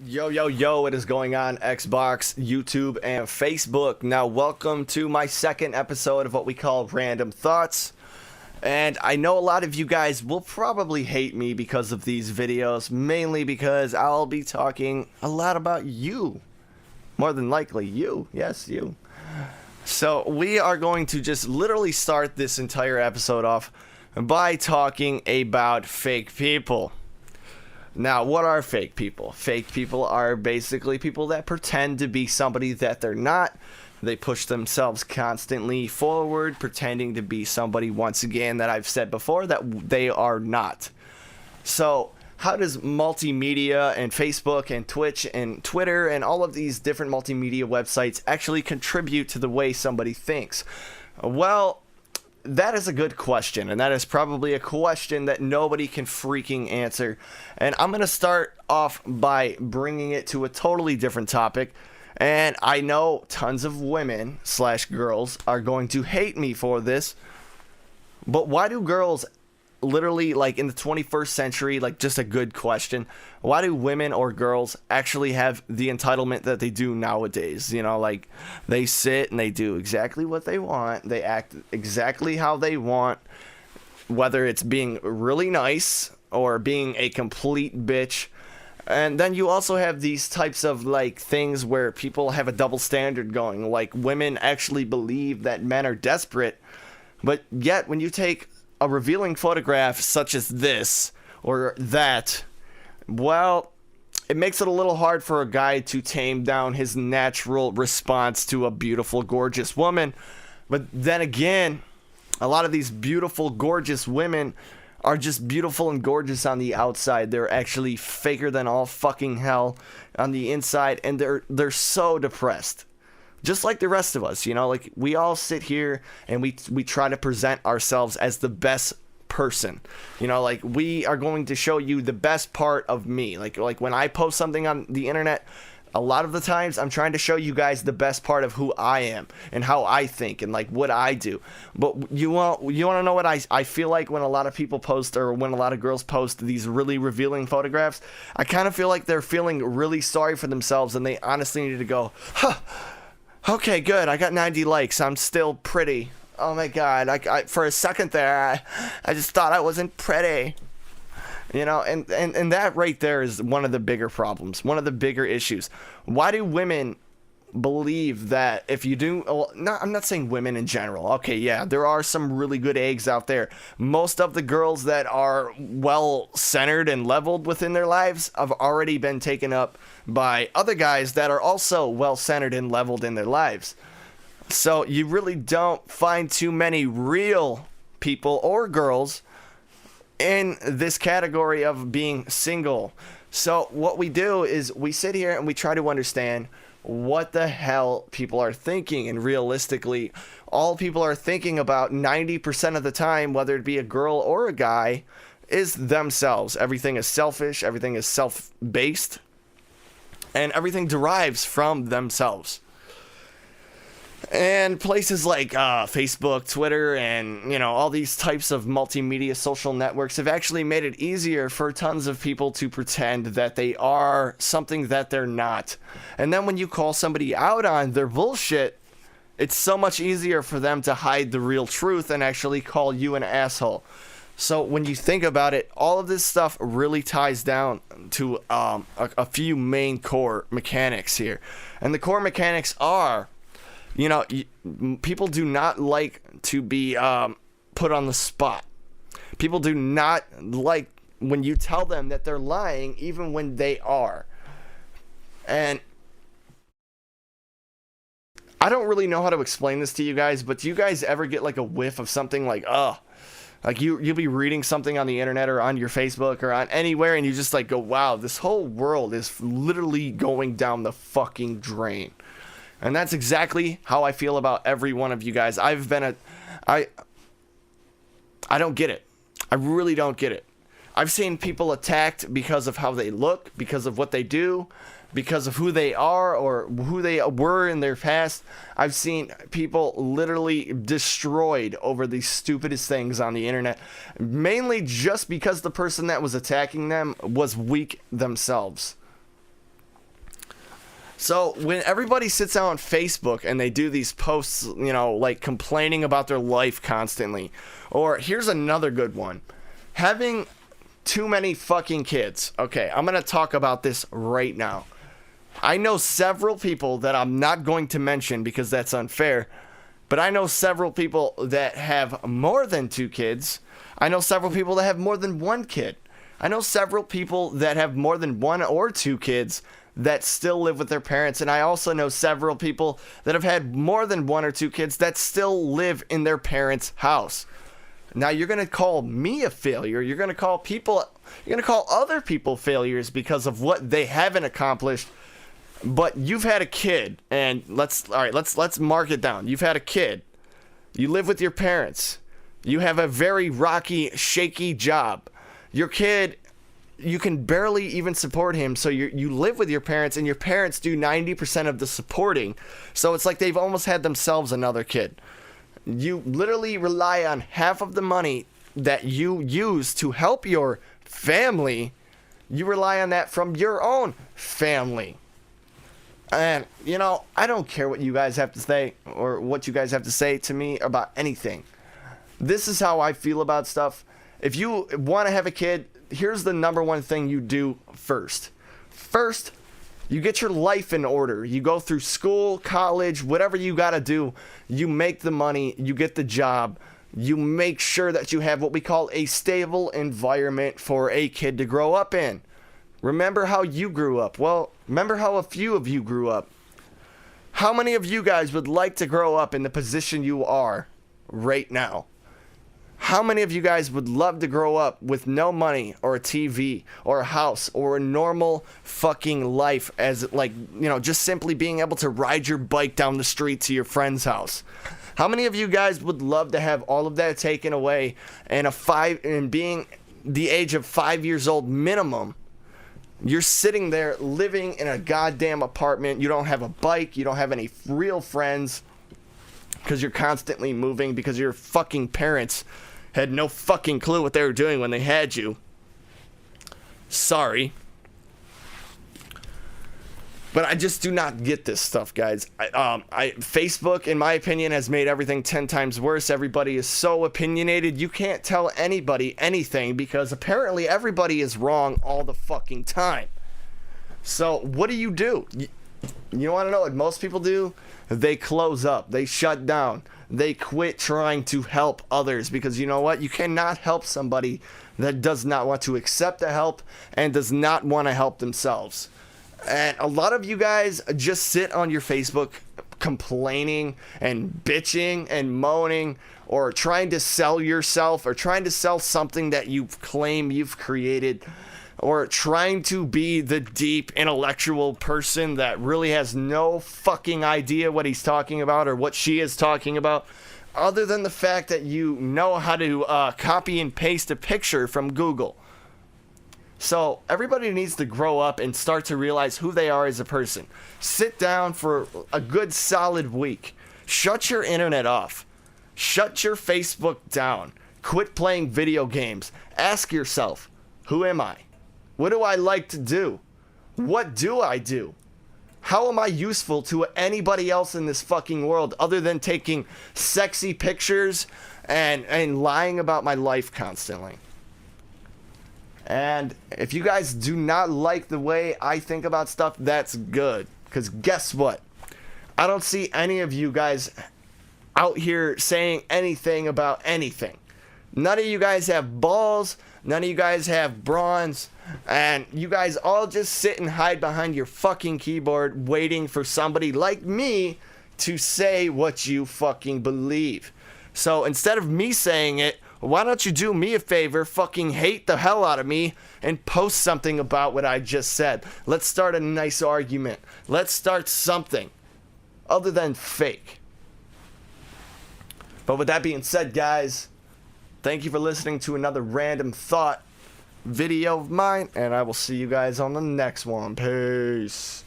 Yo, what is going on Xbox, YouTube, and Facebook? Now, welcome to my second episode of what we call Random Thoughts. And I know a lot of you guys will probably hate me because of these videos, mainly because I'll be talking a lot about you. More than likely, you. Yes, you. So, we are going to just literally start this entire episode off by talking about fake people. Now, what are fake people? Fake people are basically people that pretend to be somebody that they're not. They push themselves constantly forward, pretending to be somebody, once again, that I've said before, that they are not. So, how does multimedia and Facebook and Twitch and Twitter and all of these different multimedia websites actually contribute to the way somebody thinks? Well, that is a good question, and that is probably a question that nobody can freaking answer. And I'm going to start off by bringing it to a totally different topic. And I know tons of women / girls are going to hate me for this. But why do girls literally, like in the 21st century, like just a good question, why do women or girls actually have the entitlement that they do nowadays? You know, like they sit and they do exactly what they want, they act exactly how they want, whether it's being really nice or being a complete bitch. And then you also have these types of like things where people have a double standard going, like women actually believe that men are desperate, but yet when you take a revealing photograph such as this or that, well, it makes it a little hard for a guy to tame down his natural response to a beautiful, gorgeous woman. But then again, a lot of these beautiful, gorgeous women are just beautiful and gorgeous on the outside. They're actually faker than all fucking hell on the inside, and they're so depressed. Just like the rest of us, you know, like we all sit here and we try to present ourselves as the best person. You know, like we are going to show you the best part of me. Like when I post something on the internet, a lot of the times I'm trying to show you guys the best part of who I am and how I think and like what I do. But you want to know what I feel like when a lot of people post, or when a lot of girls post these really revealing photographs? I kind of feel like they're feeling really sorry for themselves, and they honestly need to go, huh, okay, good, I got 90 likes, I'm still pretty. Oh my god, I for a second there, I just thought I wasn't pretty. You know, and that right there is one of the bigger problems, one of the bigger issues. Why do women believe that if you do, well, I'm not saying women in general. Okay, yeah, there are some really good eggs out there. Most of the girls that are well-centered and leveled within their lives have already been taken up by other guys that are also well-centered and leveled in their lives. So you really don't find too many real people or girls in this category of being single. So what we do is we sit here and we try to understand what the hell people are thinking. And realistically, all people are thinking about 90% of the time, whether it be a girl or a guy, is themselves. Everything is selfish, everything is self-based, and everything derives from themselves. And places like Facebook, Twitter, and, you know, all these types of multimedia social networks have actually made it easier for tons of people to pretend that they are something that they're not. And then when you call somebody out on their bullshit, it's so much easier for them to hide the real truth and actually call you an asshole. So when you think about it, all of this stuff really ties down to a few main core mechanics here. And the core mechanics are, you know, people do not like to be put on the spot. People do not like when you tell them that they're lying, even when they are. And I don't really know how to explain this to you guys, but do you guys ever get like a whiff of something like, like you'll be reading something on the internet or on your Facebook or on anywhere, and you just like go, wow, this whole world is literally going down the fucking drain. And that's exactly how I feel about every one of you guys. I don't get it. I really don't get it. I've seen people attacked because of how they look, because of what they do, because of who they are or who they were in their past. I've seen people literally destroyed over the stupidest things on the internet, mainly just because the person that was attacking them was weak themselves. So when everybody sits out on Facebook and they do these posts, you know, like complaining about their life constantly, or here's another good one, having too many fucking kids. Okay, I'm gonna talk about this right now. I know several people that I'm not going to mention because that's unfair, but I know several people that have more than 2 kids. I know several people that have more than 1 kid. I know several people that have more than 1 or 2 kids that still live with their parents. And I also know several people that have had more than 1 or 2 kids that still live in their parents' house. Now you're going to call me a failure. You're going to call other people failures because of what they haven't accomplished. But you've had a kid, and let's mark it down. You've had a kid. You live with your parents. You have a very rocky, shaky job. Your kid, you can barely even support him, so you live with your parents, and your parents do 90% of the supporting. So it's like they've almost had themselves another kid. You literally rely on half of the money that you use to help your family. You rely on that from your own family. And, you know, I don't care what you guys have to say or what you guys have to say to me about anything. This is how I feel about stuff. If you want to have a kid, here's the number one thing you do first. First, you get your life in order. You go through school, college, whatever you got to do. You make the money, you get the job. You make sure that you have what we call a stable environment for a kid to grow up in. Remember how you grew up. Well, remember how a few of you grew up. How many of you guys would like to grow up in the position you are right now? How many of you guys would love to grow up with no money or a TV or a house or a normal fucking life, as like, you know, just simply being able to ride your bike down the street to your friend's house? How many of you guys would love to have all of that taken away and being the age of 5 years old minimum? You're sitting there living in a goddamn apartment. You don't have a bike. You don't have any real friends because you're constantly moving because your fucking parents had no fucking clue what they were doing when they had you. Sorry. But I just do not get this stuff, guys. Facebook, in my opinion, has made everything 10 times worse. Everybody is so opinionated. You can't tell anybody anything because apparently everybody is wrong all the fucking time. So what do? You want to know what most people do? They close up. They shut down. They quit trying to help others because you know what? You cannot help somebody that does not want to accept the help and does not want to help themselves. And a lot of you guys just sit on your Facebook complaining and bitching and moaning or trying to sell yourself or trying to sell something that you claim you've created or trying to be the deep intellectual person that really has no fucking idea what he's talking about or what she is talking about, other than the fact that you know how to copy and paste a picture from Google. So everybody needs to grow up and start to realize who they are as a person. Sit down for a good solid week. Shut your internet off. Shut your Facebook down. Quit playing video games. Ask yourself, who am I? What do I like to do? What do I do? How am I useful to anybody else in this fucking world other than taking sexy pictures and lying about my life constantly? And if you guys do not like the way I think about stuff, that's good. Because guess what? I don't see any of you guys out here saying anything about anything. None of you guys have balls. None of you guys have bronze. And you guys all just sit and hide behind your fucking keyboard waiting for somebody like me to say what you fucking believe. So instead of me saying it, why don't you do me a favor, fucking hate the hell out of me, and post something about what I just said. Let's start a nice argument. Let's start something other than fake. But with that being said, guys, thank you for listening to another random thought video of mine, and I will see you guys on the next one. Peace.